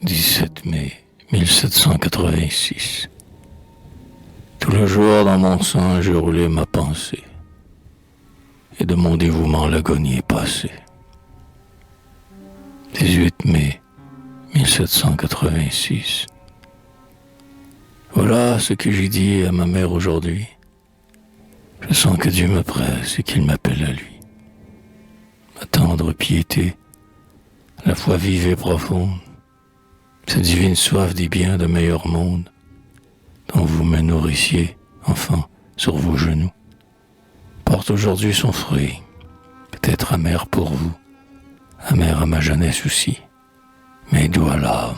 17 mai 1786. Tout le jour dans mon sein, j'ai roulé ma pensée, et de mon dévouement l'agonie est passée. 18 mai 1786. Voilà ce que j'ai dit à ma mère aujourd'hui. Je sens que Dieu me presse et qu'il m'appelle à lui. Ma tendre piété, la foi vive et profonde, cette divine soif des biens de meilleur monde, dont vous me nourrissiez, enfant, sur vos genoux, porte aujourd'hui son fruit, peut-être amer pour vous, amer à ma jeunesse aussi, mais doux à l'âme.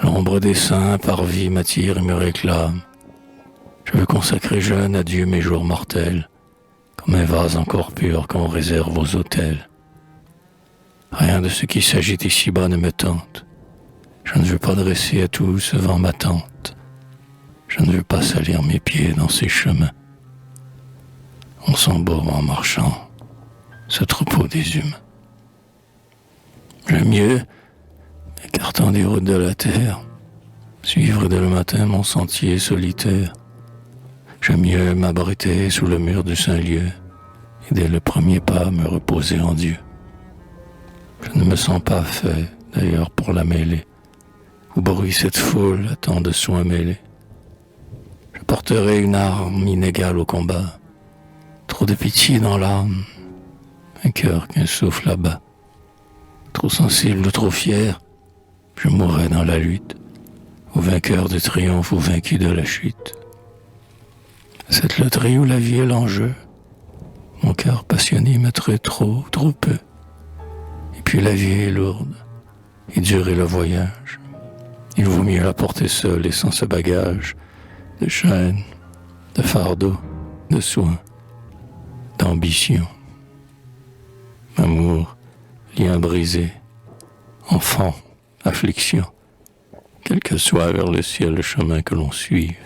L'ombre des saints par vie m'attire et me réclame. Je veux consacrer jeune à Dieu mes jours mortels, comme un vase encore pur qu'on réserve aux autels. Rien de ce qui s'agite ici-bas ne me tente. Je ne veux pas dresser à tout ce vent ma tente. Je ne veux pas salir mes pieds dans ces chemins. On s'embourbe en marchant, ce troupeau des humains. J'aime mieux, écartant des routes de la terre, suivre dès le matin mon sentier solitaire. J'aime mieux m'abriter sous le mur du Saint-Lieu et dès le premier pas me reposer en Dieu. Je ne me sens pas fait, d'ailleurs, pour la mêlée, où bruit cette foule à tant de soins mêlés. Je porterai une arme inégale au combat, trop de pitié dans l'âme, un cœur qu'un souffle abat. Trop sensible ou trop fier, je mourrai dans la lutte, au vainqueur du triomphe ou vaincu de la chute. Cette loterie où la vie est l'enjeu, mon cœur passionné m'attrait trop peu. Et puis la vie est lourde, et dur est le voyage. Il vaut mieux la porter seule et sans ce bagage de chaînes, de fardeaux, de soins, d'ambition. Amour, lien brisé, enfant, affliction. Quel que soit vers le ciel le chemin que l'on suive,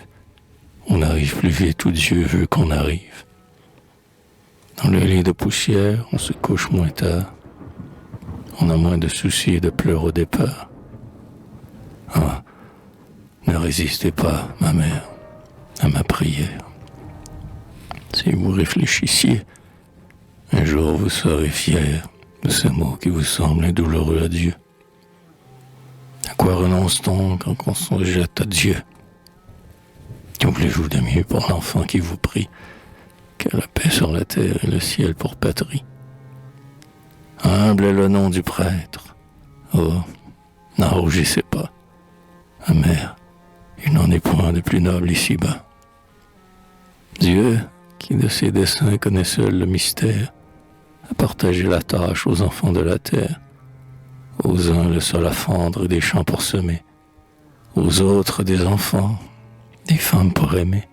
on arrive plus vite où Dieu veut qu'on arrive. Dans le lit de poussière, on se couche moins tard. On a moins de soucis et de pleurs au départ. Ah, ne résistez pas, ma mère, à ma prière. Si vous réfléchissiez, un jour vous serez fiers de ce mot qui vous semble douloureux à Dieu. À quoi renonce-t-on quand on se jette à Dieu? Que voulez-vous de mieux pour l'enfant qui vous prie que la paix sur la terre et le ciel pour patrie? Humble est le nom du prêtre. Oh, n'en rougissez pas. Ma mère, il n'en est point de plus noble ici-bas. Dieu, qui de ses desseins connaît seul le mystère, a partagé la tâche aux enfants de la terre. Aux uns le sol à fendre et des champs pour semer, aux autres des enfants, des femmes pour aimer.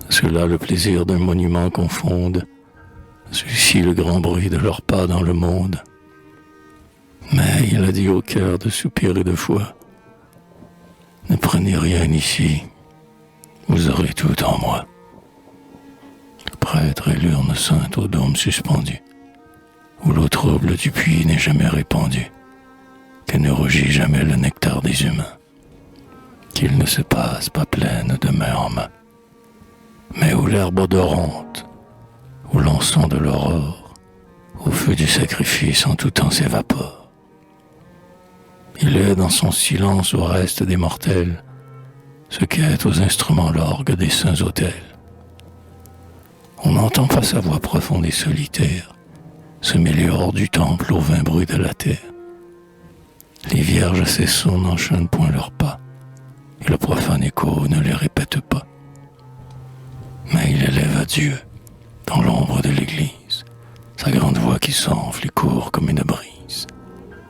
À ceux-là le plaisir d'un monument confonde, à ceux-ci le grand bruit de leurs pas dans le monde. Mais il a dit au cœur de soupirer de foi, ne prenez rien ici, vous aurez tout en moi. Le prêtre et l'urne sainte au dôme suspendu, où l'eau trouble du puits n'est jamais répandue, que ne rougit jamais le nectar des humains, qu'il ne se passe pas pleine de main en main, mais où l'herbe odorante, où l'encens de l'aurore, au feu du sacrifice en tout temps s'évapore. Il est dans son silence au reste des mortels, ce qu'est aux instruments l'orgue des saints autels. On n'entend pas sa voix profonde et solitaire se mêler hors du temple au vain bruit de la terre. Les vierges à ses sons n'enchaînent point leurs pas, et le profane écho ne les répète pas. Mais il élève à Dieu, dans l'ombre de l'église, sa grande voix qui s'enfle et court comme une brise,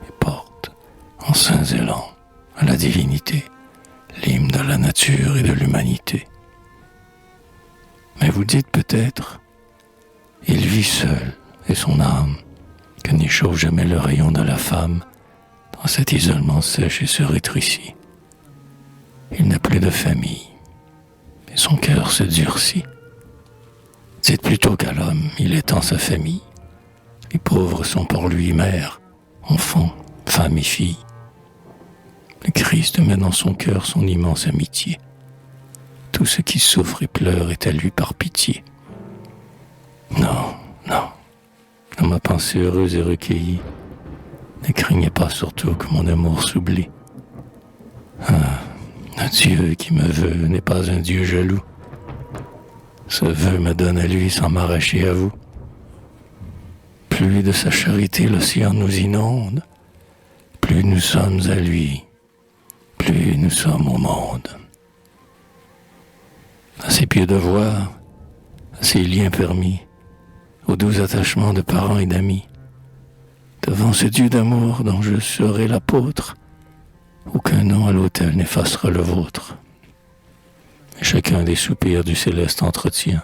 et porte, en saints élans, à la divinité, l'hymne de la nature et de l'humanité. Mais vous dites peut-être, il vit seul, et son âme, que n'échauffe jamais le rayon de la femme, dans cet isolement sèche et se rétrécit. Il n'a plus de famille, et son cœur se durcit. Dites plutôt qu'à l'homme, il étend sa famille. Les pauvres sont pour lui mère, enfants, femme et fille. Le Christ met dans son cœur son immense amitié. Tout ce qui souffre et pleure est à lui par pitié. Non, non, dans ma pensée heureuse et recueillie, ne craignez pas surtout que mon amour s'oublie. Un Dieu qui me veut n'est pas un Dieu jaloux. Ce vœu me donne à lui sans m'arracher à vous. Plus de sa charité l'océan nous inonde, plus nous sommes à lui, plus nous sommes au monde. À ses pieds de voir, à ses liens permis, aux doux attachements de parents et d'amis, devant ce Dieu d'amour dont je serai l'apôtre, aucun nom à l'autel n'effacera le vôtre. Et chacun des soupirs du céleste entretien,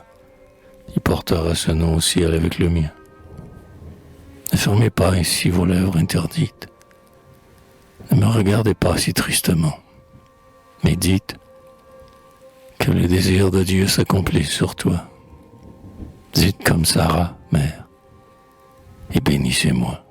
il portera ce nom au ciel avec le mien. Ne fermez pas ainsi vos lèvres interdites. Ne me regardez pas si tristement, mais dites que le désir de Dieu s'accomplisse sur toi. Dites comme Sarah, mère, et bénissez-moi.